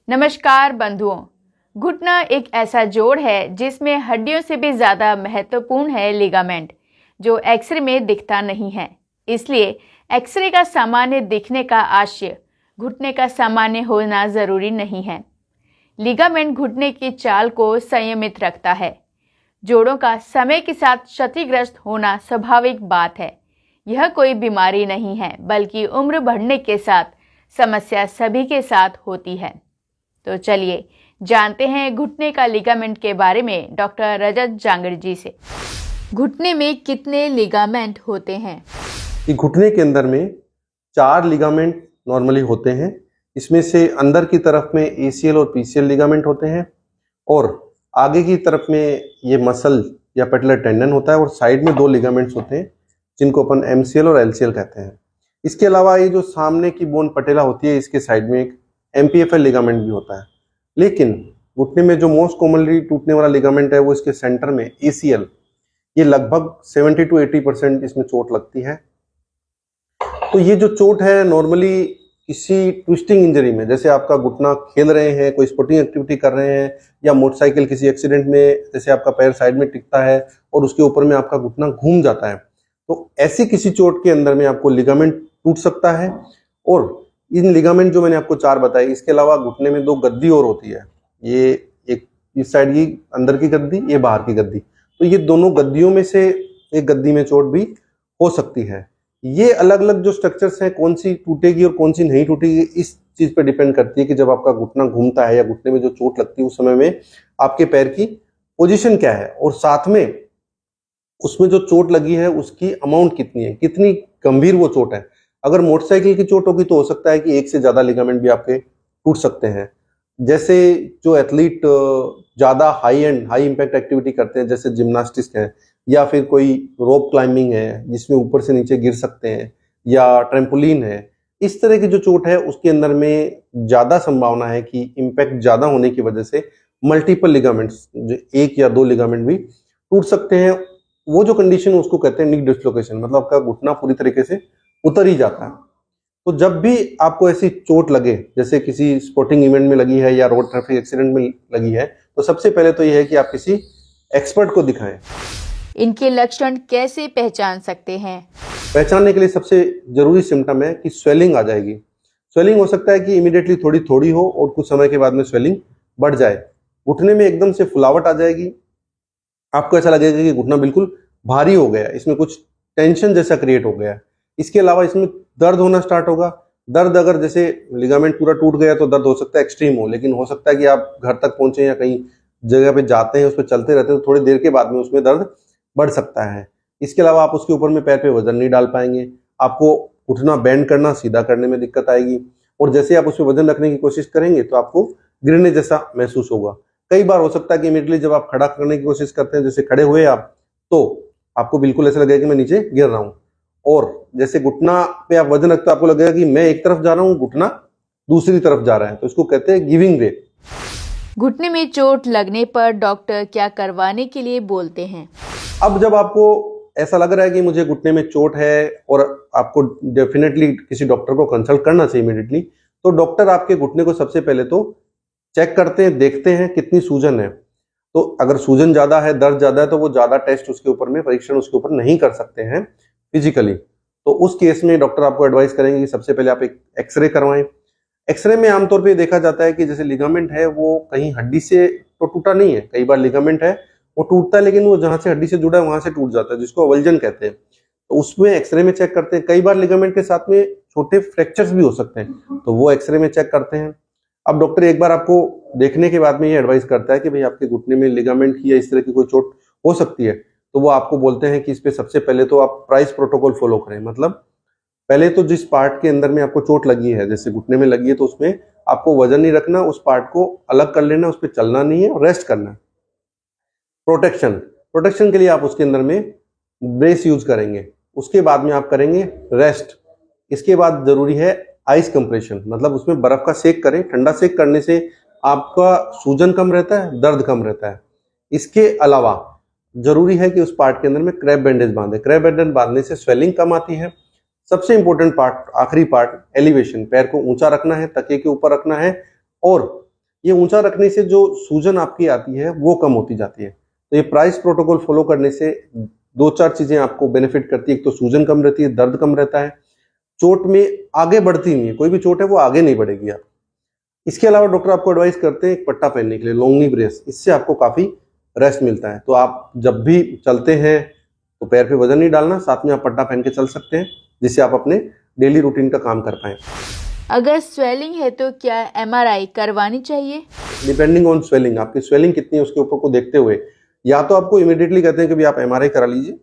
नमस्कार बंधुओं। घुटना एक ऐसा जोड़ है जिसमें हड्डियों से भी ज़्यादा महत्वपूर्ण है लिगामेंट, जो एक्सरे में दिखता नहीं है। इसलिए एक्सरे का सामान्य दिखने का आशय घुटने का सामान्य होना ज़रूरी नहीं है। लिगामेंट घुटने की चाल को संयमित रखता है। जोड़ों का समय के साथ क्षतिग्रस्त होना स्वाभाविक बात है। यह कोई बीमारी नहीं है, बल्कि उम्र बढ़ने के साथ समस्या सभी के साथ होती है। तो चलिए जानते हैं घुटने का लिगामेंट के बारे में डॉक्टर रजत जांगड़ जी से। घुटने में कितने लिगामेंट होते हैं? घुटने के अंदर में 4 लिगामेंट नॉर्मली होते हैं। इसमें से अंदर की तरफ में एसीएल और पीसीएल लिगामेंट होते हैं और आगे की तरफ में ये मसल या पेटलर टेंडन होता है और साइड में 2 लिगामेंट्स होते हैं जिनको अपन एमसीएल और एलसीएल कहते हैं। इसके अलावा ये जो सामने की बोन पटेला होती है, इसके साइड में एक एमपीएफएल लिगामेंट भी होता है। लेकिन घुटने में जो मोस्ट कॉमनली टूटने वाला लिगामेंट है वो इसके सेंटर में एसीएल, ये लगभग 70 to 80% इसमें चोट लगती है। तो ये जो चोट है नॉर्मली किसी ट्विस्टिंग इंजरी में, जैसे आपका घुटना खेल रहे हैं, कोई स्पोर्टिंग एक्टिविटी कर रहे हैं या मोटरसाइकिल किसी एक्सीडेंट में, जैसे आपका पैर साइड में टिकता है और उसके ऊपर में आपका घुटना घूम जाता है, तो ऐसी किसी चोट के अंदर में आपको लिगामेंट टूट सकता है। और इन लिगामेंट जो मैंने आपको 4 बताए, इसके अलावा घुटने में 2 गद्दी और होती है। ये एक इस साइड की अंदर की गद्दी, ये बाहर की गद्दी। तो ये दोनों गद्दियों में से एक गद्दी में चोट भी हो सकती है। ये अलग अलग जो स्ट्रक्चर्स हैं, कौन सी टूटेगी और कौन सी नहीं टूटेगी, इस चीज पे डिपेंड करती है कि जब आपका घुटना घूमता है या घुटने में जो चोट लगती है उस समय में आपके पैर की पोजीशन क्या है और साथ में उसमें जो चोट लगी है उसकी अमाउंट कितनी है, कितनी गंभीर वो चोट है। अगर मोटरसाइकिल की चोट होगी तो हो सकता है कि एक से ज्यादा लिगामेंट भी आपके टूट सकते हैं। जैसे जो एथलीट ज्यादा हाई इंपैक्ट एक्टिविटी करते हैं, जैसे जिम्नास्टिक्स है या फिर कोई रोप क्लाइंबिंग है जिसमें ऊपर से नीचे गिर सकते हैं, या ट्रेम्पोलिन है, इस तरह की जो चोट है उसके अंदर में ज्यादा संभावना है कि इंपैक्ट ज्यादा होने की वजह से मल्टीपल लिगामेंट्स, जो 1 या 2 लिगामेंट भी टूट सकते हैं। वो जो कंडीशन है उसको कहते हैं नी डिस्लोकेशन, मतलब आपका घुटना पूरी तरीके से उतर ही जाता है। तो जब भी आपको ऐसी चोट लगे, जैसे किसी स्पोर्टिंग इवेंट में लगी है या रोड ट्रैफिक एक्सीडेंट में लगी है, तो सबसे पहले तो यह है कि आप किसी एक्सपर्ट को दिखाएं। इनके लक्षण कैसे पहचान सकते हैं? पहचानने के लिए सबसे जरूरी सिम्टम है कि स्वेलिंग आ जाएगी। स्वेलिंग हो सकता है कि इमीडिएटली थोड़ी थोड़ी हो और कुछ समय के बाद में स्वेलिंग बढ़ जाए। घुटने में एकदम से फुलावट आ जाएगी, आपको ऐसा लगेगा कि घुटना बिल्कुल भारी हो गया, इसमें कुछ टेंशन जैसा क्रिएट हो गया। इसके अलावा इसमें दर्द होना स्टार्ट होगा। दर्द, अगर जैसे लिगामेंट पूरा टूट गया तो दर्द हो सकता है एक्सट्रीम हो, लेकिन हो सकता है कि आप घर तक पहुंचे या कहीं जगह पे जाते हैं, उस पर चलते रहते हैं, तो थोड़ी देर के बाद में उसमें दर्द बढ़ सकता है। इसके अलावा आप उसके ऊपर में पैर पे वजन नहीं डाल पाएंगे, आपको उठना, बेंड करना, सीधा करने में दिक्कत आएगी, और जैसे आप उसमें वजन रखने की कोशिश करेंगे तो आपको गिरने जैसा महसूस होगा। कई बार हो सकता है कि इमीडिएटली जब आप खड़ा करने की कोशिश करते हैं, जैसे खड़े हुए आप, तो आपको बिल्कुल ऐसा लगेगा कि मैं नीचे गिर रहा हूं। और जैसे घुटना पे आप वजन रखते हो, आपको लगेगा कि मैं एक तरफ जा रहा हूं, घुटना दूसरी तरफ जा रहा है, तो इसको कहते हैं गिविंग वे। घुटने में चोट लगने पर डॉक्टर क्या करवाने के लिए बोलते हैं? अब जब आपको ऐसा लग रहा है कि मुझे घुटने में चोट है और आपको डेफिनेटली किसी डॉक्टर को कंसल्ट करना चाहिए इमीडिएटली, तो डॉक्टर आपके घुटने को सबसे पहले तो चेक करते हैं, देखते हैं कितनी सूजन है। तो अगर सूजन ज्यादा है, दर्द ज्यादा है, तो वो ज्यादा टेस्ट उसके ऊपर में, परीक्षण उसके ऊपर नहीं कर सकते हैं फिजिकली। तो उस केस में डॉक्टर आपको एडवाइस करेंगे कि सबसे पहले आप एक एक्सरे करवाएं। एक्सरे में आमतौर पे देखा जाता है कि जैसे लिगामेंट है वो कहीं हड्डी से तो टूटा नहीं है, कई बार लिगामेंट है वो टूटता है लेकिन वो जहां से हड्डी से जुड़ा है वहां से टूट जाता है, जिसको अवल्जन कहते हैं। तो उसमें एक्सरे में चेक करते हैं। कई बार लिगामेंट के साथ में छोटे फ्रैक्चर्स भी हो सकते हैं, तो वो एक्सरे में चेक करते हैं। अब डॉक्टर एक बार आपको देखने के बाद में ये एडवाइस करता है कि भाई आपके घुटने में लिगामेंट की या इस तरह की कोई चोट हो सकती है, तो वो आपको बोलते हैं कि इस पे सबसे पहले तो आप प्राइस प्रोटोकॉल फॉलो करें। मतलब पहले तो जिस पार्ट के अंदर में आपको चोट लगी है, जैसे घुटने में लगी है, तो उसमें आपको वजन नहीं रखना, उस पार्ट को अलग कर लेना, उस पर चलना नहीं है और रेस्ट करना है। प्रोटेक्शन के लिए आप उसके अंदर में ब्रेस यूज करेंगे। उसके बाद में आप करेंगे रेस्ट। इसके बाद जरूरी है आइस कंप्रेशन, मतलब उसमें बर्फ का सेक करें। ठंडा सेक करने से आपका सूजन कम रहता है, दर्द कम रहता है। इसके अलावा जरूरी है कि उस पार्ट के अंदर में क्रैब बैंडेज बांधे। क्रैब बैंडेज बांधने से स्वेलिंग कम आती है। सबसे इंपॉर्टेंट पार्ट, आखिरी पार्ट, एलिवेशन। पैर को ऊंचा रखना है, तकिए के ऊपर रखना है और ये ऊंचा रखने से जो सूजन आपकी आती है वो कम होती जाती है। तो ये प्राइस प्रोटोकॉल फॉलो करने से 2-4 चीजें आपको बेनिफिट करती है। एक तो सूजन कम रहती है, दर्द कम रहता है, चोट में आगे बढ़ती नहीं है, कोई भी चोट है वो आगे नहीं बढ़ेगी आप। इसके अलावा डॉक्टर आपको एडवाइस करते हैं एक पट्टा पहनने के लिए, लॉन्ग नी ब्रेस, इससे आपको काफी रेस्ट मिलता है। तो आप जब भी चलते हैं तो पैर पे वजन नहीं डालना, साथ में आप पट्टा पहन के चल सकते हैं, जिससे आप अपने डेली रूटीन का काम कर पाएं। अगर स्वेलिंग है तो क्या एमआरआई करवानी चाहिए? डिपेंडिंग ऑन स्वेलिंग, आपकी स्वेलिंग कितनी है उसके ऊपर को देखते हुए या तो आपको इमीडिएटली कहते हैं कि भी आप एमआरआई करा लीजिए,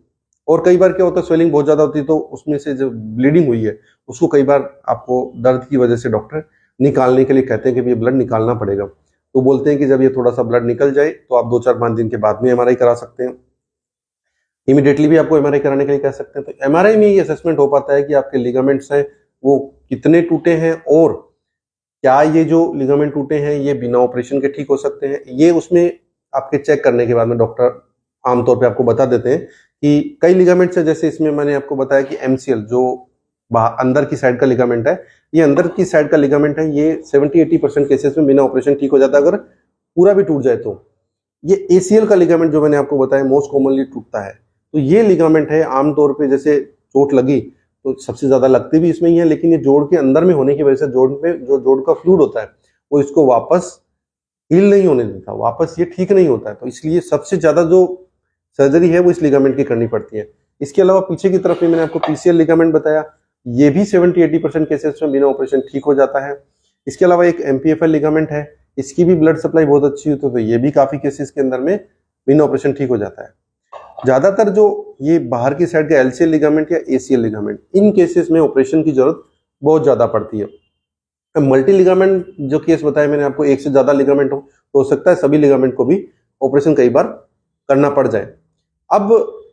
और कई बार क्या होता है स्वेलिंग बहुत ज्यादा होती है तो उसमें से जो ब्लीडिंग हुई है उसको कई बार आपको दर्द की वजह से डॉक्टर निकालने के लिए कहते हैं कि भी ये ब्लड निकालना पड़ेगा। तो बोलते हैं कि जब ये थोड़ा सा ब्लड निकल जाए तो आप 2-4-5 दिन के बाद में एमआरआई करा सकते हैं। इमीडिएटली भी आपको एमआरआई कराने के लिए कह सकते हैं। तो एमआरआई में ये असेसमेंट हो पाता है कि आपके लिगामेंट्स हैं वो कितने टूटे हैं, और क्या ये जो लिगामेंट टूटे हैं ये बिना ऑपरेशन के ठीक हो सकते हैं। ये उसमें आपके चेक करने के बाद में डॉक्टर आमतौर पे आपको बता देते हैं कि कई लिगामेंट्स है, जैसे इसमें मैंने आपको बताया कि एमसीएल जो अंदर की साइड का लिगामेंट है, ये अंदर की साइड का लिगामेंट है, ये 70-80% केसेस में बिना ऑपरेशन ठीक हो जाता है अगर पूरा भी टूट जाए तो। ये एसीएल का लिगामेंट जो मैंने आपको बताया मोस्ट कॉमनली टूटता है। तो ये लिगामेंट है आमतौर पे जैसे चोट लगी तो सबसे ज्यादा लगती भी इसमें ही है, लेकिन ये जोड़ के अंदर में होने की वजह से जोड़ में जो जोड़ का फ्लूइड होता है वो इसको वापस हील नहीं होने देता, वापस ये ठीक नहीं होता है। तो इसलिए सबसे ज्यादा जो सर्जरी है वो इस लिगामेंट की करनी पड़ती है। इसके अलावा पीछे की तरफ में मैंने आपको पीसीएल लिगामेंट बताया, ये भी 70-80% केसेस में बिना ऑपरेशन ठीक हो जाता है। इसके अलावा एक एमपीएफएल लिगामेंट है, इसकी भी ब्लड सप्लाई बहुत अच्छी होती है, तो ये भी काफी केसेस के अंदर में बिना ऑपरेशन ठीक हो जाता है। ज्यादातर जो ये बाहर की साइड का एलसीएल लिगामेंट या एसीएल लिगामेंट, इन केसेस में ऑपरेशन की जरूरत बहुत ज्यादा पड़ती है। मल्टी लिगामेंट जो केस बताया मैंने आपको, एक से ज्यादा लिगामेंट हो सकता है सभी लिगामेंट को भी ऑपरेशन कई बार करना पड़ जाए। अब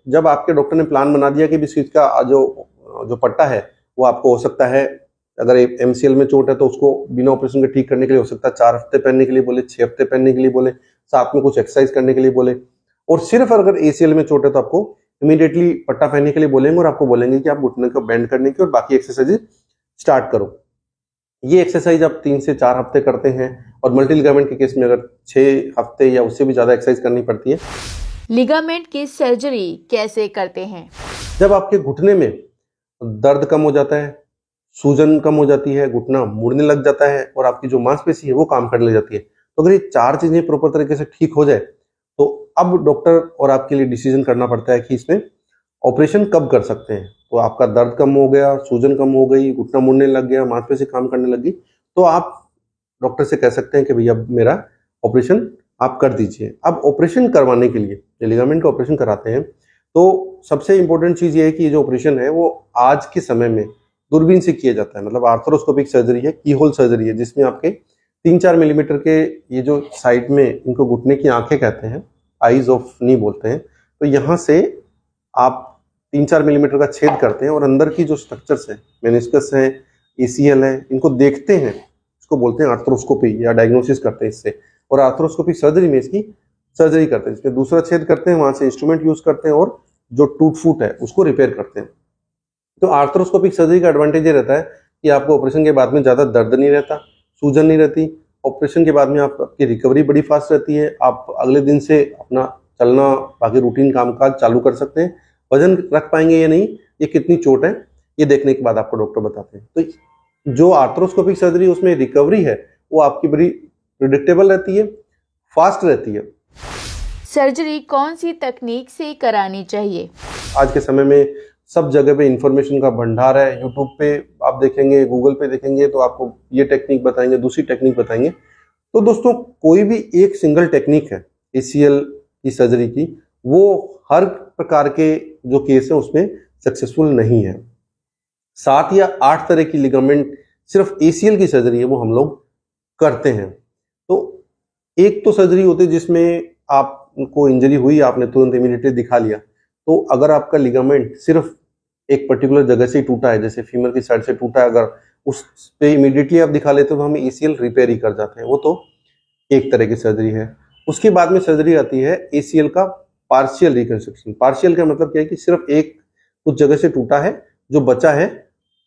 जब आपके डॉक्टर ने प्लान बना दिया कि भी इसका जो पट्टा है वो आपको हो सकता है, अगर एमसीएल में चोट है तो उसको बिना ऑपरेशन के ठीक करने के लिए हो सकता है 4 हफ्ते पहनने के लिए बोले, 6 हफ्ते पहनने के लिए बोले, साथ में कुछ एक्सरसाइज करने के लिए बोले। और सिर्फ अगर एसीएल में चोट है तो आपको इमीडिएटली पट्टा पहनने के लिए बोलेंगे और आपको बोलेंगे कि आप घुटने को बेंड करने की और बाकी एक्सरसाइज स्टार्ट करो। ये एक्सरसाइज आप 3 से 4 हफ्ते करते हैं, और मल्टी लिगामेंट के केस में अगर 6 हफ्ते या उससे भी ज्यादा एक्सरसाइज करनी पड़ती है। लिगामेंट की सर्जरी कैसे करते हैं? जब आपके घुटने में दर्द कम हो जाता है, सूजन कम हो जाती है, घुटना मुड़ने लग जाता है और आपकी जो मांसपेशी है वो काम करने लग जाती है, तो अगर ये 4 चीजें प्रॉपर तरीके से ठीक हो जाए तो अब डॉक्टर और आपके लिए डिसीजन करना पड़ता है कि इसमें ऑपरेशन कब कर सकते हैं। तो आपका दर्द कम हो गया, सूजन कम हो गई, घुटना मुड़ने लग गया, मांसपेशी काम करने लगी, तो आप डॉक्टर से कह सकते हैं कि भैया अब मेरा ऑपरेशन आप कर दीजिए। अब ऑपरेशन करवाने के लिए लिगामेंट का ऑपरेशन कराते हैं तो सबसे इंपॉर्टेंट चीज ये है कि ये जो ऑपरेशन है वो आज के समय में दूरबीन से किया जाता है, मतलब आर्थ्रोस्कोपिक सर्जरी है, की होल सर्जरी है, जिसमें आपके 3-4 मिलीमीटर के ये जो साइड में इनको घुटने की आंखें कहते हैं, आईज ऑफ नी बोलते हैं, तो यहाँ से आप 3-4 मिलीमीटर का छेद करते हैं और अंदर की जो स्ट्रक्चर्स है, मेनिस्कस है, एसीएल है, इनको देखते हैं, इसको बोलते हैं आर्थ्रोस्कोपी या डायग्नोसिस करते हैं इससे। और आर्थ्रोस्कोपिक सर्जरी में इसकी सर्जरी करते हैं, इसमें दूसरा छेद करते हैं, वहां से इंस्ट्रूमेंट यूज करते हैं और जो टूट फूट है उसको रिपेयर करते हैं। तो आर्थ्रोस्कोपिक सर्जरी का एडवांटेज ये रहता है कि आपको ऑपरेशन के बाद में ज्यादा दर्द नहीं रहता, सूजन नहीं रहती, ऑपरेशन के बाद में आपकी रिकवरी बड़ी फास्ट रहती है, आप अगले दिन से अपना चलना बाकी रूटीन कामकाज चालू कर सकते हैं। वजन रख पाएंगे या नहीं, ये कितनी चोट है, ये देखने के बाद आपको डॉक्टर बताते हैं। तो जो आर्थ्रोस्कोपिक सर्जरी उसमें रिकवरी है वो आपकी बड़ी प्रिडिक्टेबल रहती है, फास्ट रहती है। सर्जरी कौन सी तकनीक से करानी चाहिए? आज के समय में सब जगह पे इंफॉर्मेशन का भंडार है, यूट्यूब पे आप देखेंगे, गूगल पे देखेंगे तो आपको ये टेक्निक बताएंगे, दूसरी टेक्निक बताएंगे। तो दोस्तों कोई भी एक सिंगल टेक्निक है एसीएल की सर्जरी की, वो हर प्रकार के जो केस है उसमें सक्सेसफुल नहीं है। 7 या 8 तरह की लिगामेंट सिर्फ एसीएल की सर्जरी है वो हम लोग करते हैं। तो एक तो सर्जरी होती है जिसमें आपको इंजरी हुई, आपने तुरंत इमीडिएटली दिखा लिया। तो अगर आपका लिगामेंट सिर्फ एक पर्टिकुलर जगह से ही टूटा है, जैसे फीमर की साइड से टूटा है, अगर उस पे इमीडिएटली आप दिखा लेते हो तो हम एसीएल रिपेयर ही कर जाते हैं, वो तो एक तरह की सर्जरी है। उसके बाद में सर्जरी आती है एसीएल का पार्शियल रिकंस्ट्रक्शन। पार्शियल का मतलब क्या है कि सिर्फ एक कुछ जगह से टूटा है, जो बचा है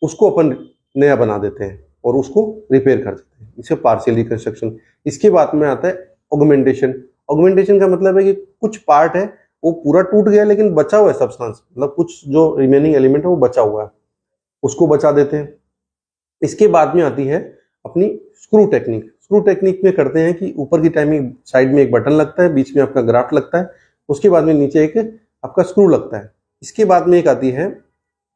उसको अपन नया बना देते हैं। और उसको रिपेयर कर देते हैं, इसे पार्शियल रिकंस्ट्रक्शन। इसके बाद में आता है ऑगमेंटेशन। ऑगमेंटेशन का मतलब है कि कुछ पार्ट है वो पूरा टूट गया लेकिन बचा हुआ है सब्सटेंस, मतलब कुछ जो रिमेनिंग एलिमेंट है वो बचा हुआ है, उसको बचा देते हैं। इसके बाद में आती है अपनी स्क्रू टेक्निक। स्क्रू टेक्निक में करते हैं कि ऊपर की टाइमिंग साइड में एक बटन लगता है, बीच में आपका ग्राफ्ट लगता है, उसके बाद में नीचे एक आपका स्क्रू लगता है। इसके बाद में एक आती है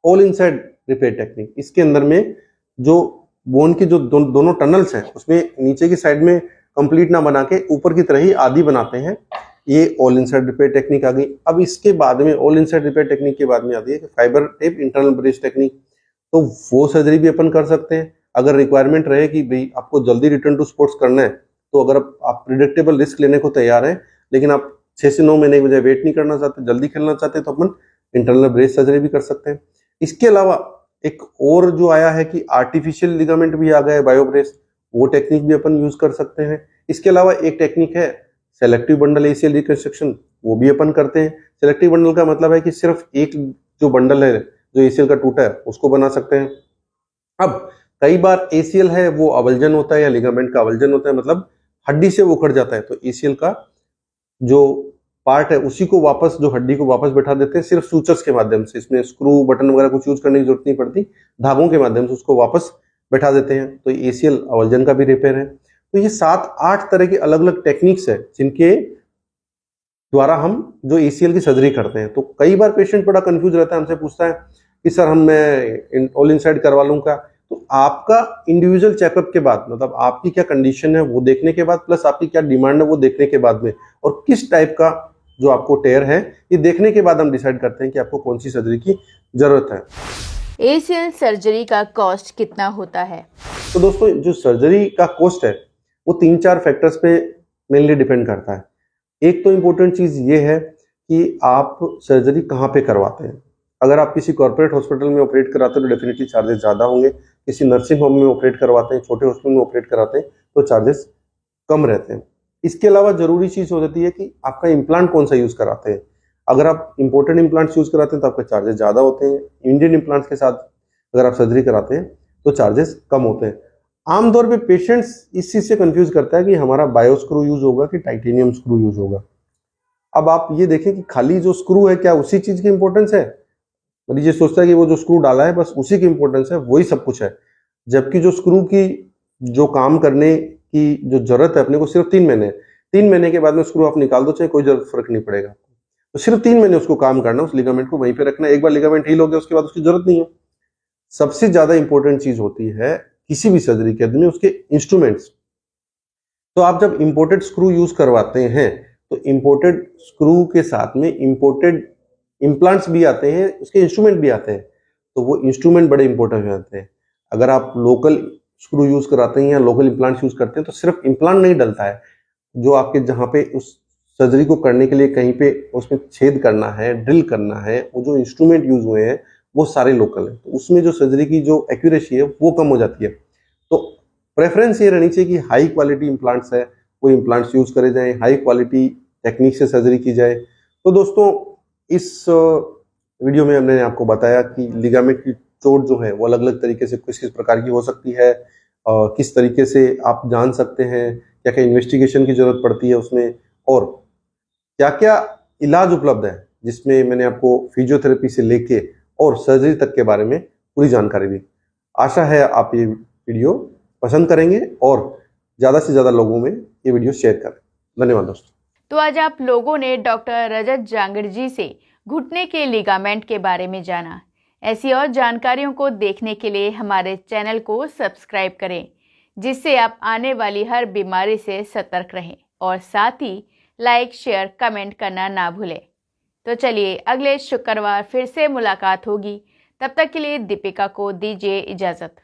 ऑल इनसाइड रिपेयर टेक्निक। इसके अंदर में जो बोन की जो दोनों टनल्स हैं उसमें नीचे की साइड में कंप्लीट ना बना के ऊपर की तरह ही आधी बनाते हैं, ये ऑल इनसाइड रिपेयर टेक्निक आ गई। अब इसके बाद में ऑल इनसाइड रिपेयर टेक्निक के बाद में आती है fibre tape internal brace technique. तो वो सर्जरी भी अपन कर सकते हैं अगर रिक्वायरमेंट रहे कि भाई आपको जल्दी रिटर्न टू स्पोर्ट्स करना है। तो अगर आप प्रिडिक्टेबल रिस्क लेने को तैयार हैं लेकिन आप 6 से 9 महीने की बजाय वेट नहीं करना चाहते, जल्दी खेलना चाहते, तो अपन इंटरनल ब्रेस सर्जरी भी कर सकते हैं। इसके अलावा एक और जो आया है कि आर्टिफिशियल लिगामेंट भी आ गया है, बायो ब्रेस, वो टेक्निक भी अपन यूज कर सकते हैं। इसके अलावा एक टेक्निक है सेलेक्टिव बंडल एसीएल रिकंस्ट्रक्शन, वो भी अपन करते हैं। सेलेक्टिव बंडल का मतलब है कि सिर्फ एक जो बंडल है जो एसीएल का टूटा है उसको बना सकते हैं। अब कई बार एसीएल है वो अवल्जन होता है या लिगामेंट का अवल्जन होता है, मतलब हड्डी से वो उखड़ जाता है, तो एसीएल का जो पार्ट है उसी को वापस, जो हड्डी को वापस बैठा देते हैं सिर्फ सूचर्स के माध्यम से। इसमें स्क्रू बटन वगैरह कुछ यूज करने की जरूरत नहीं पड़ती, धागों के माध्यम से उसको वापस बैठा देते हैं। तो एसीएल अवल्जन का भी रिपेयर है। तो ये 7-8 तरह की अलग अलग टेक्निक्स है जिनके द्वारा हम जो एसीएल की सर्जरी करते हैं। तो कई बार पेशेंट बड़ा कंफ्यूज रहता है, हमसे पूछता है कि सर मैं ऑल इनसाइड करवा लूंगा। तो आपका इंडिविजुअल चेकअप के बाद, मतलब आपकी क्या कंडीशन है वो देखने के बाद, प्लस आपकी क्या डिमांड है वो देखने के बाद में, और किस टाइप का जो आपको टेयर है ये देखने के बाद हम डिसाइड करते हैं कि आपको कौन सी सर्जरी की जरूरत है। एसीएल सर्जरी का कॉस्ट कितना होता है? तो दोस्तों जो सर्जरी का कॉस्ट है वो 3-4 फैक्टर्स पे मेनली डिपेंड करता है। एक तो इम्पोर्टेंट चीज ये है कि आप सर्जरी कहाँ पे करवाते हैं। अगर आप किसी कॉर्पोरेट हॉस्पिटल में ऑपरेट कराते हैं तो डेफिनेटली चार्जेस ज़्यादा होंगे। किसी नर्सिंग होम में ऑपरेट करवाते हैं, छोटे हॉस्पिटल में ऑपरेट कराते हैं तो चार्जेस कम रहते हैं। इसके अलावा जरूरी चीज़ हो जाती है कि आपका इम्प्लांट कौन सा यूज़ कराते हैं। अगर आप इंपोर्टेड इम्प्लांट्स यूज़ कराते हैं तो आपके चार्जेस ज़्यादा होते हैं। इंडियन इम्प्लांट्स के साथ अगर आप सर्जरी कराते हैं तो चार्जेस कम होते हैं। आमतौर पे पेशेंट्स इस चीज़ से कंफ्यूज करता है कि हमारा बायो स्क्रू यूज होगा कि टाइटेनियम स्क्रू यूज होगा। अब आप ये देखें कि खाली जो स्क्रू है क्या उसी चीज़ की इंपॉर्टेंस है? मरीज ये सोचता है कि वो जो स्क्रू डाला है बस उसी की इंपॉर्टेंस है, वही सब कुछ है। जबकि जो स्क्रू की जो काम करने की जो जरूरत है अपने को सिर्फ 3 महीने है। 3 महीने के बाद में स्क्रू आप निकाल दो, चाहे कोई फर्क नहीं पड़ेगा। तो सिर्फ 3 महीने उसको काम करना, उस लिगामेंट को वहीं पे रखना। एक बार लिगामेंट हील हो गया उसके बाद उसकी जरूरत नहीं है। सबसे ज्यादा इंपॉर्टेंट चीज होती है किसी भी सर्जरी के अंदर उसके इंस्ट्रूमेंट्स। तो आप जब इंपोर्टेड स्क्रू यूज करवाते हैं तो इंपोर्टेड स्क्रू के साथ में इंपोर्टेड इम्प्लांट्स भी आते हैं, उसके इंस्ट्रूमेंट भी आते हैं। तो वो इंस्ट्रूमेंट बड़े इंपॉर्टेंट हो जाते हैं। अगर आप लोकल स्क्रू यूज कराते हैं या लोकल इम्प्लांट्स यूज करते हैं तो सिर्फ इम्प्लांट नहीं डलता है, जो आपके जहाँ पे उस सर्जरी को करने के लिए कहीं पे उसमें छेद करना है, ड्रिल करना है, वो जो इंस्ट्रूमेंट यूज हुए हैं वो सारे लोकल हैं। तो उसमें जो सर्जरी की जो एक्यूरेसी है वो कम हो जाती है। तो प्रेफरेंस ये रहनी चाहिए कि हाई क्वालिटी इम्प्लांट्स है वो इम्प्लांट्स यूज करे जाएं, हाई क्वालिटी टेक्निक से सर्जरी की जाए। तो दोस्तों इस वीडियो में हमने आपको बताया कि लिगामेंट की चोट जो है वो अलग अलग तरीके से किस किस प्रकार की हो सकती है, किस तरीके से आप जान सकते हैं, क्या क्या इन्वेस्टिगेशन की जरूरत पड़ती है उसमें, और क्या क्या इलाज उपलब्ध है, जिसमें मैंने आपको फिजियोथेरेपी से लेके और सर्जरी तक के बारे में पूरी जानकारी दी। आशा है आप ये वीडियो पसंद करेंगे और ज़्यादा से ज़्यादा लोगों में ये वीडियो शेयर करें। धन्यवाद दोस्तों। तो आज आप लोगों ने डॉक्टर रजत जांगड़ जी से घुटने के लिगामेंट के बारे में जाना। ऐसी और जानकारियों को देखने के लिए हमारे चैनल को सब्सक्राइब करें, जिससे आप आने वाली हर बीमारी से सतर्क रहें, और साथ ही लाइक, शेयर, कमेंट करना ना भूलें। तो चलिए अगले शुक्रवार फिर से मुलाकात होगी। तब तक के लिए दीपिका को दीजिए इजाज़त।